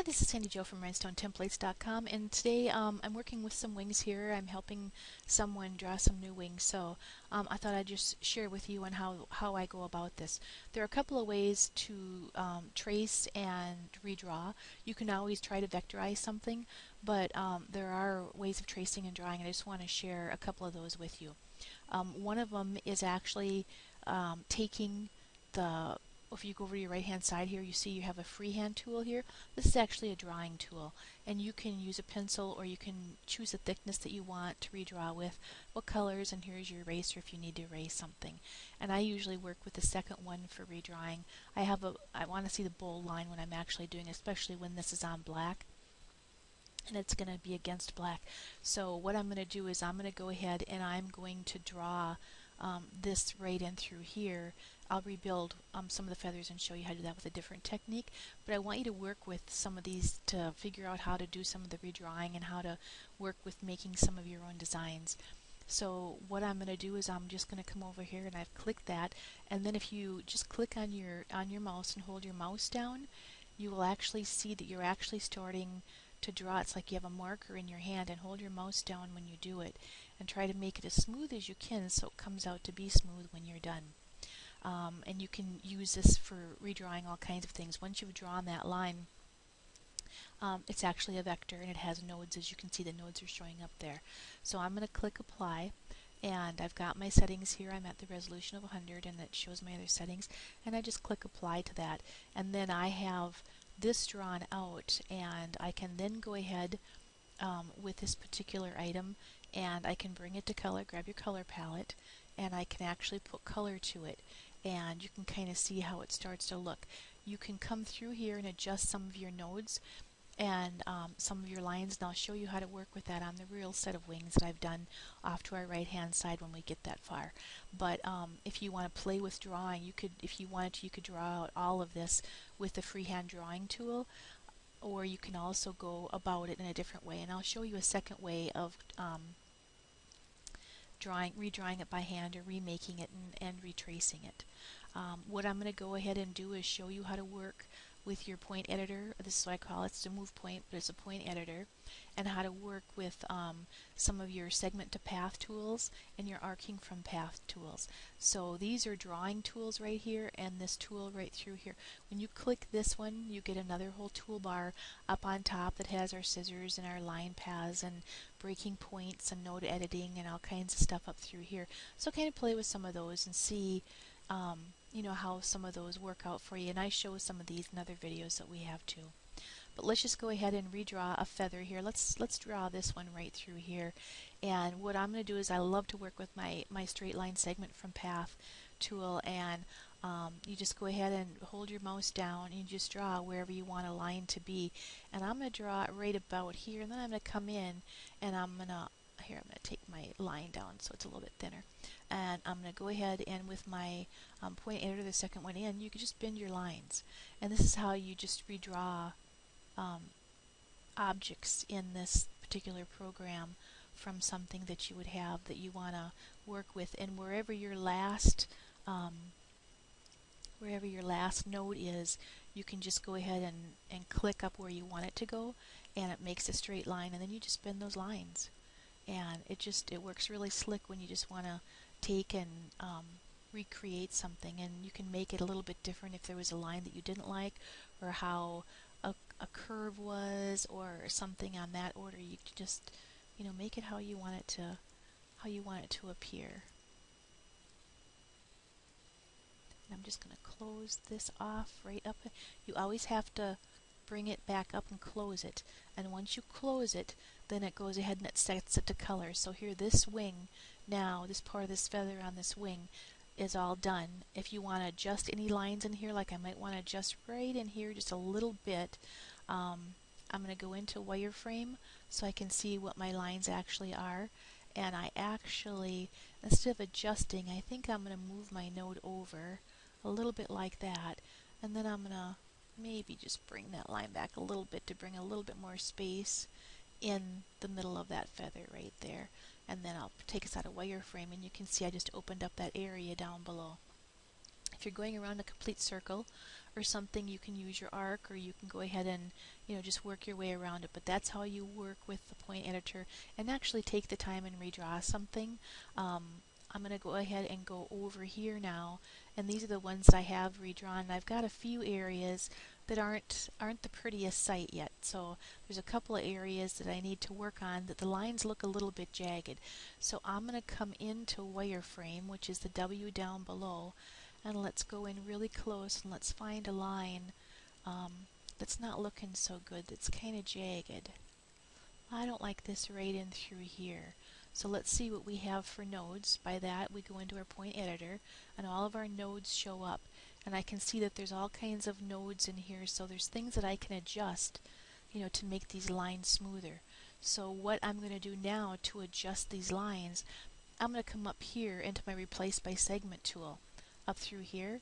Hi, this is Sandy Jo from rhinestonetemplates.com, and today I'm working with some wings here. I'm helping someone draw some new wings, so I thought I'd just share with you on how I go about this. There are a couple of ways to trace and redraw. You can always try to vectorize something, but there are ways of tracing and drawing, and I just want to share a couple of those with you. One of them is actually taking the if you go over to your right hand side here, you see you have a freehand tool here. This is actually a drawing tool, and you can use a pencil or you can choose the thickness that you want to redraw with, what colors, and here's your eraser if you need to erase something. And I usually work with the second one for redrawing. I want to see the bold line when I'm actually doing, especially when this is on black and it's going to be against black. So what I'm going to do is I'm going to go ahead and I'm going to draw this right in through here. I'll rebuild some of the feathers and show you how to do that with a different technique, but I want you to work with some of these to figure out how to do some of the redrawing and how to work with making some of your own designs. So what I'm going to do is I'm just going to come over here and I've clicked that, and then if you just click on your mouse and hold your mouse down, you will actually see that you're actually starting to draw. It's like you have a marker in your hand, and hold your mouse down when you do it and try to make it as smooth as you can so it comes out to be smooth when you're done. And you can use this for redrawing all kinds of things. Once you've drawn that line, it's actually a vector and it has nodes. As you can see, the nodes are showing up there. So I'm going to click apply, and I've got my settings here. I'm at the resolution of 100 and it shows my other settings, and I just click apply to that, and then I have this drawn out, and I can then go ahead with this particular item and I can bring it to color, grab your color palette, and I can actually put color to it, and you can kind of see how it starts to look. You can come through here and adjust some of your nodes and some of your lines, and I'll show you how to work with that on the real set of wings that I've done off to our right hand side when we get that far. But if you want to play with drawing, you could, if you wanted to, you could draw out all of this with the freehand drawing tool, or you can also go about it in a different way, and I'll show you a second way of redrawing it by hand or remaking it and retracing it. What I'm going to go ahead and do is show you how to work with your point editor. This is what I call it. It's a move point, but it's a point editor, and how to work with some of your segment to path tools and your arcing from path tools. So these are drawing tools right here, and this tool right through here. When you click this one, you get another whole toolbar up on top that has our scissors and our line paths and breaking points and node editing and all kinds of stuff up through here. So kind of play with some of those and see you know, how some of those work out for you, and I show some of these in other videos that we have too. But let's just go ahead and redraw a feather here. Let's draw this one right through here, and what I'm going to do is I love to work with my straight line segment from path tool, and you just go ahead and hold your mouse down and you just draw wherever you want a line to be, and I'm going to draw it right about here, and then I'm going to come in and I'm going to take my line down so it's a little bit thinner, and I'm going to go ahead and with my point editor, the second one in, you can just bend your lines, and this is how you just redraw objects in this particular program from something that you would have that you want to work with, and wherever your last node is, you can just go ahead and click up where you want it to go, and it makes a straight line, and then you just bend those lines. And it works really slick when you just want to take and recreate something, and you can make it a little bit different if there was a line that you didn't like, or how a curve was, or something on that order. You just, you know, make it how you want it to appear. And I'm just going to close this off right up. You always have to bring it back up and close it, and once you close it, then it goes ahead and it sets it to color. So here, this wing now, this part of this feather on this wing is all done. If you want to adjust any lines in here, like I might want to adjust right in here just a little bit, I'm going to go into wireframe so I can see what my lines actually are, and I actually, instead of adjusting, I think I'm going to move my node over a little bit like that, and then I'm going to maybe just bring that line back a little bit to bring a little bit more space in the middle of that feather right there, and then I'll take us out of wireframe, and you can see I just opened up that area down below. If you're going around a complete circle, or something, you can use your arc, or you can go ahead and just work your way around it. But that's how you work with the point editor and actually take the time and redraw something. I'm going to go ahead and go over here now, and these are the ones that I have redrawn. I've got a few areas that aren't the prettiest sight yet, so there's a couple of areas that I need to work on that the lines look a little bit jagged. So I'm going to come into wireframe, which is the W down below, and let's go in really close and let's find a line that's not looking so good, that's kind of jagged. I don't like this right in through here. So let's see what we have for nodes. By that we go into our point editor and all of our nodes show up, and I can see that there's all kinds of nodes in here, so there's things that I can adjust to make these lines smoother. So what I'm going to do now to adjust these lines, I'm going to come up here into my replace by segment tool up through here.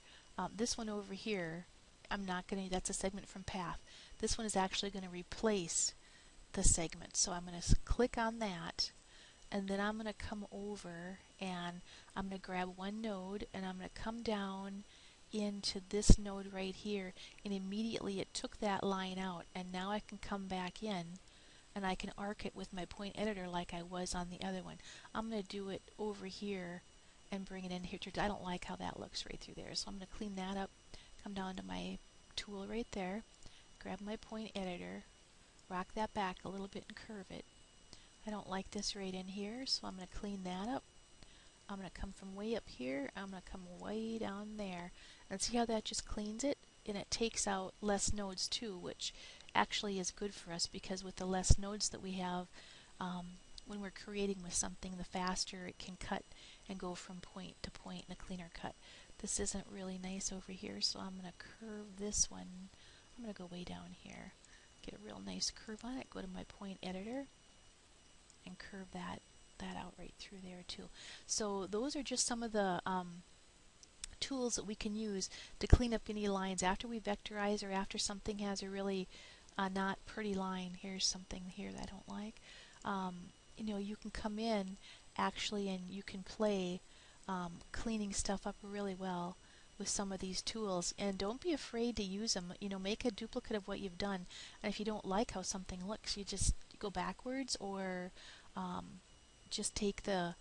This one over here, I'm not going to, that's a segment from path. This one is actually going to replace the segment. So I'm going to click on that, and then I'm going to come over and I'm going to grab one node and I'm going to come down into this node right here, and immediately it took that line out, and now I can come back in and I can arc it with my point editor like I was on the other one. I'm going to do it over here and bring it in here. I don't like how that looks right through there, so I'm going to clean that up, come down to my tool right there, grab my point editor, rock that back a little bit and curve it. I don't like this right in here, so I'm going to clean that up. I'm going to come from way up here, I'm going to come way down there, and see how that just cleans it? And it takes out less nodes too, which actually is good for us, because with the less nodes that we have, when we're creating with something, the faster it can cut and go from point to point in a cleaner cut. This isn't really nice over here, so I'm going to curve this one. I'm going to go way down here, get a real nice curve on it, go to my point editor, and curve that out right through there too. So those are just some of the tools that we can use to clean up any lines after we vectorize, or after something has a really not pretty line. Here's something here that I don't like. You can come in actually and you can play cleaning stuff up really well with some of these tools, and don't be afraid to use them. Make a duplicate of what you've done, and if you don't like how something looks, you just go backwards, or just take the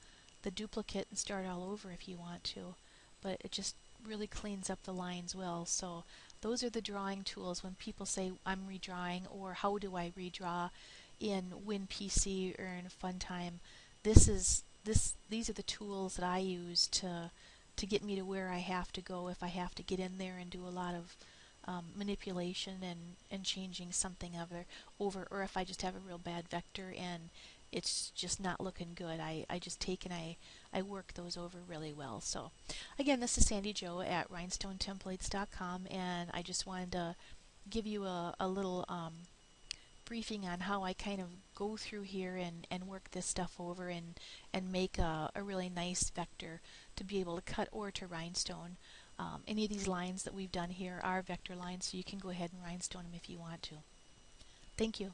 duplicate and start all over if you want to. But it just really cleans up the lines well. So those are the drawing tools when people say I'm redrawing, or how do I redraw in winpc or in Funtime. These are the tools that I use to get me to where I have to go if I have to get in there and do a lot of manipulation and changing something over, or if I just have a real bad vector and it's just not looking good. I just take and I work those over really well. So again, this is Sandy Jo at rhinestonetemplates.com, and I just wanted to give you a little briefing on how I kind of go through here and work this stuff over and make a really nice vector to be able to cut or to rhinestone. Any of these lines that we've done here are vector lines, so you can go ahead and rhinestone them if you want to. Thank you.